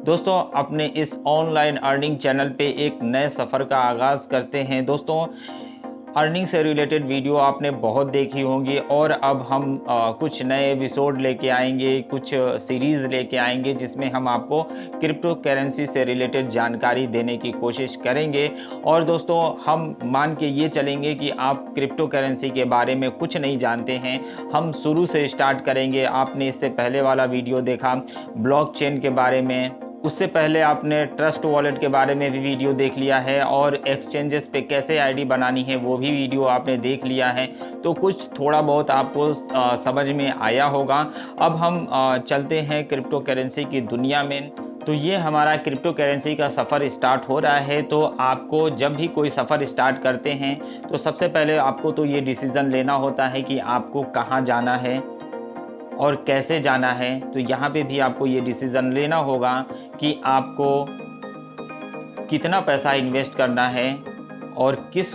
दोस्तों अपने इस ऑनलाइन अर्निंग चैनल पे एक नए सफ़र का आगाज़ करते हैं। दोस्तों अर्निंग से रिलेटेड वीडियो आपने बहुत देखी होंगी और अब हम कुछ नए एपिसोड लेके आएंगे, कुछ सीरीज़ लेके आएंगे जिसमें हम आपको क्रिप्टो करेंसी से रिलेटेड जानकारी देने की कोशिश करेंगे। और दोस्तों हम मान के ये चलेंगे कि आप क्रिप्टो करेंसी के बारे में कुछ नहीं जानते हैं। हम शुरू से स्टार्ट करेंगे। आपने इससे पहले वाला वीडियो देखा ब्लॉकचेन के बारे में, उससे पहले आपने ट्रस्ट वॉलेट के बारे में भी वीडियो देख लिया है और एक्सचेंजेस पे कैसे आईडी बनानी है वो भी वीडियो आपने देख लिया है। तो कुछ थोड़ा बहुत आपको समझ में आया होगा। अब हम चलते हैं क्रिप्टो करेंसी की दुनिया में। तो ये हमारा क्रिप्टो करेंसी का सफ़र स्टार्ट हो रहा है। तो आपको जब भी कोई सफ़र स्टार्ट करते हैं तो सबसे पहले आपको तो ये डिसीज़न लेना होता है कि आपको कहाँ जाना है और कैसे जाना है। तो यहाँ पे भी आपको ये डिसीज़न लेना होगा कि आपको कितना पैसा इन्वेस्ट करना है और किस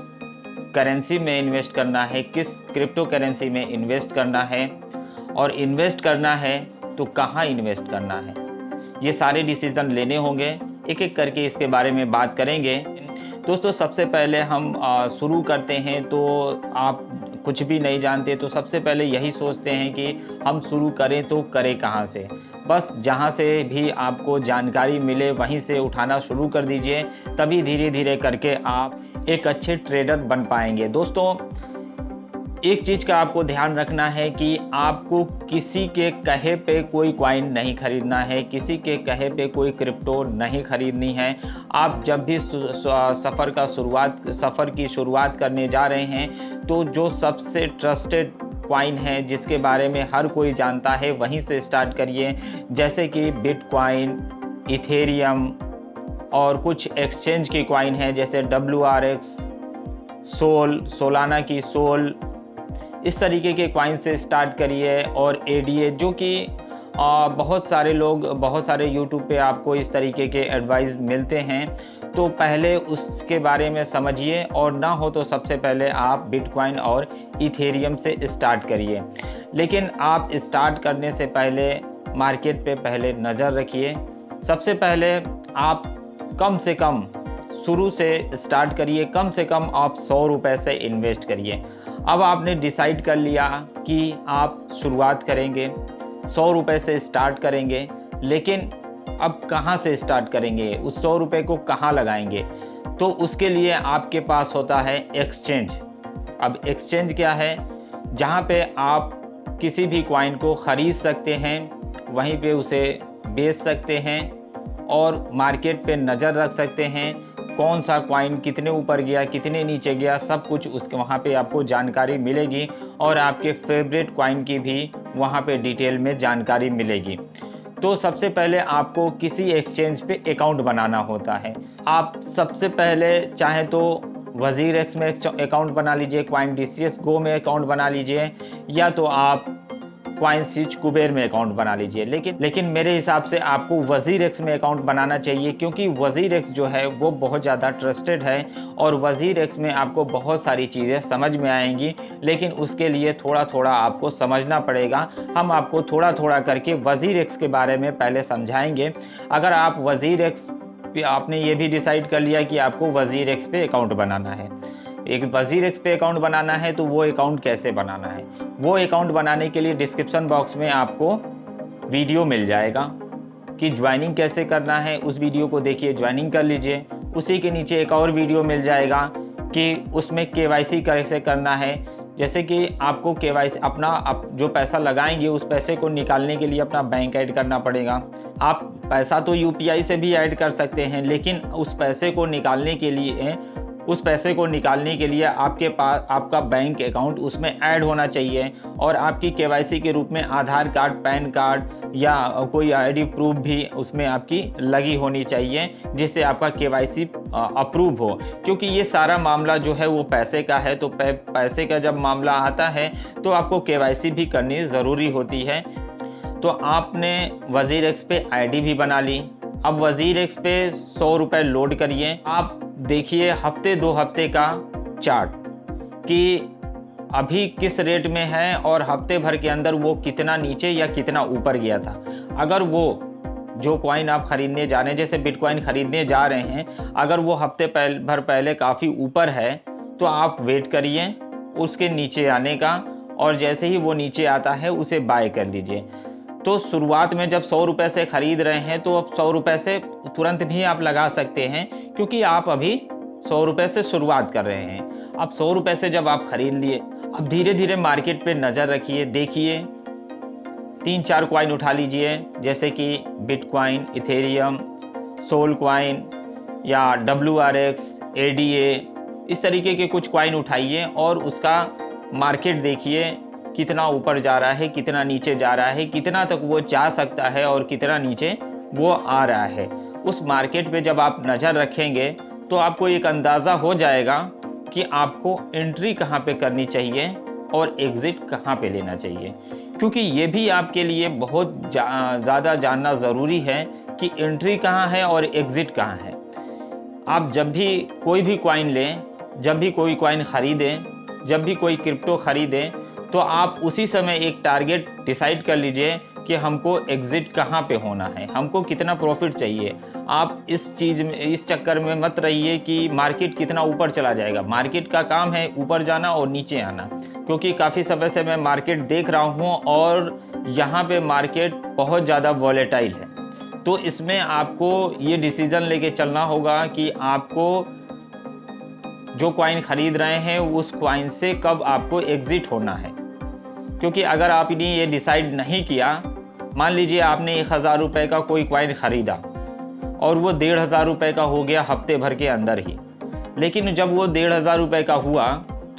करेंसी में इन्वेस्ट करना है, किस क्रिप्टो करेंसी में इन्वेस्ट करना है, और इन्वेस्ट करना है तो कहाँ इन्वेस्ट करना है। ये सारे डिसीज़न लेने होंगे। एक एक करके इसके बारे में बात करेंगे। दोस्तों सबसे पहले हम शुरू करते हैं। तो आप कुछ भी नहीं जानते तो सबसे पहले यही सोचते हैं कि हम शुरू करें तो करें कहाँ से। बस जहाँ से भी आपको जानकारी मिले वहीं से उठाना शुरू कर दीजिए, तभी धीरे धीरे करके आप एक अच्छे ट्रेडर बन पाएंगे। दोस्तों एक चीज़ का आपको ध्यान रखना है कि आपको किसी के कहे पे कोई कॉइन नहीं खरीदना है, किसी के कहे पे कोई क्रिप्टो नहीं खरीदनी है। आप जब भी सफ़र की शुरुआत करने जा रहे हैं तो जो सबसे ट्रस्टेड कॉइन है जिसके बारे में हर कोई जानता है वहीं से स्टार्ट करिए। जैसे कि बिटकॉइन, इथेरियम और कुछ एक्सचेंज की कॉइन है जैसे WRX, सोलाना की सोल, इस तरीके के कॉइन से स्टार्ट करिए। और ADA जो कि बहुत सारे यूट्यूब पे आपको इस तरीके के एडवाइस मिलते हैं। तो पहले उसके बारे में समझिए और ना हो तो सबसे पहले आप बिटकॉइन और इथेरियम से स्टार्ट करिए। लेकिन आप स्टार्ट करने से पहले मार्केट पे पहले नज़र रखिए। सबसे पहले आप कम से कम शुरू से स्टार्ट करिए, कम से कम आप 100 रुपये से इन्वेस्ट करिए। अब आपने डिसाइड कर लिया कि आप शुरुआत करेंगे, 100 रुपये से स्टार्ट करेंगे, लेकिन अब कहाँ से स्टार्ट करेंगे, उस 100 रुपये को कहाँ लगाएंगे। तो उसके लिए आपके पास होता है एक्सचेंज। अब एक्सचेंज क्या है? जहाँ पे आप किसी भी कॉइन को ख़रीद सकते हैं, वहीं पे उसे बेच सकते हैं और मार्केट पे नज़र रख सकते हैं कौन सा कॉइन कितने ऊपर गया, कितने नीचे गया, सब कुछ उसके वहाँ पे आपको जानकारी मिलेगी। और आपके फेवरेट कॉइन की भी वहाँ पे डिटेल में जानकारी मिलेगी। तो सबसे पहले आपको किसी एक्सचेंज पे अकाउंट बनाना होता है। आप सबसे पहले चाहे तो WazirX में अकाउंट बना लीजिए, CoinDCS Go में अकाउंट बना लीजिए, या तो आप CoinSwitch कुबेर में अकाउंट बना लीजिए। लेकिन मेरे हिसाब से आपको WazirX में अकाउंट बनाना चाहिए, क्योंकि WazirX जो है वो बहुत ज़्यादा ट्रस्टेड है और WazirX में आपको बहुत सारी चीज़ें समझ में आएंगी। लेकिन उसके लिए थोड़ा थोड़ा आपको समझना पड़ेगा। हम आपको थोड़ा थोड़ा करके WazirX के बारे में पहले समझाएंगे। अगर आप आपने ये भी डिसाइड कर लिया कि आपको WazirX पे अकाउंट बनाना है, एक WazirX पे अकाउंट बनाना है, तो वो अकाउंट कैसे बनाना है? वो अकाउंट बनाने के लिए डिस्क्रिप्शन बॉक्स में आपको वीडियो मिल जाएगा कि ज्वाइनिंग कैसे करना है। उस वीडियो को देखिए, ज्वाइनिंग कर लीजिए। उसी के नीचे एक और वीडियो मिल जाएगा कि उसमें KYC कैसे करना है। जैसे कि आपको KYC जो पैसा लगाएंगे उस पैसे को निकालने के लिए अपना बैंक ऐड करना पड़ेगा। आप पैसा तो UPI से भी ऐड कर सकते हैं, लेकिन उस पैसे को निकालने के लिए आपके पास आपका बैंक अकाउंट उसमें ऐड होना चाहिए। और आपकी KYC के रूप में आधार कार्ड, पैन कार्ड या कोई ID प्रूफ भी उसमें आपकी लगी होनी चाहिए, जिससे आपका KYC अप्रूव हो। क्योंकि ये सारा मामला जो है वो पैसे का है। तो पैसे का जब मामला आता है तो आपको KYC भी करनी ज़रूरी होती है। तो आपने WazirX पे ID भी बना ली। अब WazirX पे 100 रुपये लोड करिए। आप देखिए हफ्ते 2 हफ्ते का चार्ट कि अभी किस रेट में है और हफ्ते भर के अंदर वो कितना नीचे या कितना ऊपर गया था। अगर वो जो कॉइन आप ख़रीदने जा रहे हैं, जैसे बिटकॉइन ख़रीदने जा रहे हैं, अगर वो हफ्ते भर पहले काफ़ी ऊपर है तो आप वेट करिए उसके नीचे आने का, और जैसे ही वो नीचे आता है उसे बाय कर लीजिए। तो शुरुआत में जब 100 रुपये से ख़रीद रहे हैं तो अब 100 रुपये से तुरंत भी आप लगा सकते हैं, क्योंकि आप अभी 100 रुपये से शुरुआत कर रहे हैं। अब 100 रुपये से जब आप ख़रीद लिए, अब धीरे धीरे मार्केट पे नज़र रखिए, देखिए 3-4 कॉइन उठा लीजिए, जैसे कि बिटकॉइन, इथेरियम, सोल कॉइन या WRX, ADA, इस तरीके के कुछ कॉइन उठाइए और उसका मार्केट देखिए कितना ऊपर जा रहा है, कितना नीचे जा रहा है, कितना तक वो जा सकता है और कितना नीचे वो आ रहा है। उस मार्केट पे जब आप नज़र रखेंगे तो आपको एक अंदाज़ा हो जाएगा कि आपको एंट्री कहाँ पे करनी चाहिए और एग्ज़िट कहाँ पे लेना चाहिए, क्योंकि ये भी आपके लिए बहुत ज़्यादा जानना ज़रूरी है कि एंट्री कहाँ है और एग्ज़िट कहाँ है। आप जब भी कोई भी कॉइन लें, जब भी कोई कॉइन ख़रीदें, जब भी कोई क्रिप्टो ख़रीदें, तो आप उसी समय एक टारगेट डिसाइड कर लीजिए कि हमको एग्ज़िट कहाँ पे होना है, हमको कितना प्रॉफिट चाहिए। आप इस चीज़ में, इस चक्कर में मत रहिए कि मार्केट कितना ऊपर चला जाएगा। मार्केट का काम है ऊपर जाना और नीचे आना, क्योंकि काफ़ी समय से मैं मार्केट देख रहा हूँ और यहाँ पे मार्केट बहुत ज़्यादा वॉलेटाइल है। तो इसमें आपको ये डिसीज़न लेके चलना होगा कि आपको जो कॉइन ख़रीद रहे हैं उस कॉइन से कब आपको एग्ज़िट होना है। क्योंकि अगर आपने ये डिसाइड नहीं किया, मान लीजिए आपने 1000 रुपये का कोई कॉइन ख़रीदा और वो 1500 रुपये का हो गया हफ्ते भर के अंदर ही, लेकिन जब वो 1500 रुपये का हुआ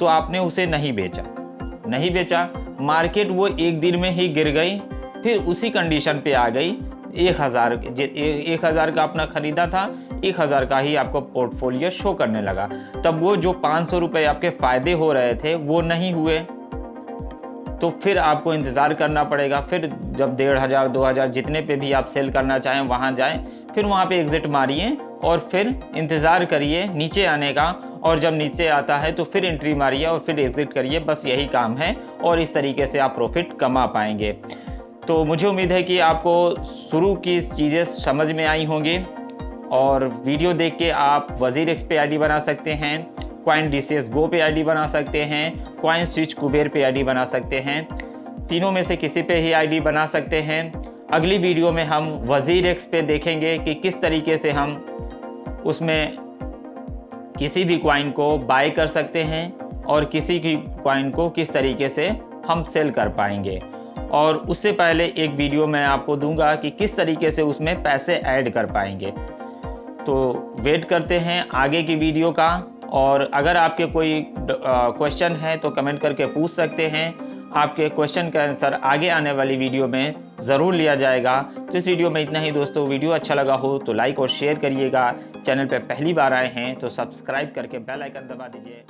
तो आपने उसे नहीं बेचा, मार्केट वो एक दिन में ही गिर गई, फिर उसी कंडीशन पे आ गई 1000 का अपना ख़रीदा था, 1000 का ही आपको पोर्टफोलियो शो करने लगा। तब वो जो 500 रुपये आपके फ़ायदे हो रहे थे वो नहीं हुए, तो फिर आपको इंतज़ार करना पड़ेगा। फिर जब 1500, 2000 जितने पे भी आप सेल करना चाहें वहाँ जाएं, फिर वहाँ पे एग्ज़िट मारिए और फिर इंतज़ार करिए नीचे आने का, और जब नीचे आता है तो फिर एंट्री मारिए और फिर एग्ज़िट करिए। बस यही काम है और इस तरीके से आप प्रॉफिट कमा पाएंगे। तो मुझे उम्मीद है कि आपको शुरू की चीज़ें समझ में आई होंगी, और वीडियो देख के आप WazirX पे आईडी बना सकते हैं, CoinDCS Go पे आईडी बना सकते हैं, CoinSwitch कुबेर पे आईडी बना सकते हैं। तीनों में से किसी पे ही आईडी बना सकते हैं। अगली वीडियो में हम WazirX पे देखेंगे कि किस तरीके से हम उसमें किसी भी कॉइन को बाय कर सकते हैं और किसी भी कॉइन को किस तरीके से हम सेल कर पाएंगे। और उससे पहले एक वीडियो मैं आपको दूंगा कि किस तरीके से उसमें पैसे ऐड कर पाएंगे। तो वेट करते हैं आगे की वीडियो का, और अगर आपके कोई क्वेश्चन है तो कमेंट करके पूछ सकते हैं। आपके क्वेश्चन का आंसर आगे आने वाली वीडियो में ज़रूर लिया जाएगा। तो इस वीडियो में इतना ही दोस्तों। वीडियो अच्छा लगा हो तो लाइक और शेयर करिएगा। चैनल पर पहली बार आए हैं तो सब्सक्राइब करके बेल आइकन दबा दीजिए।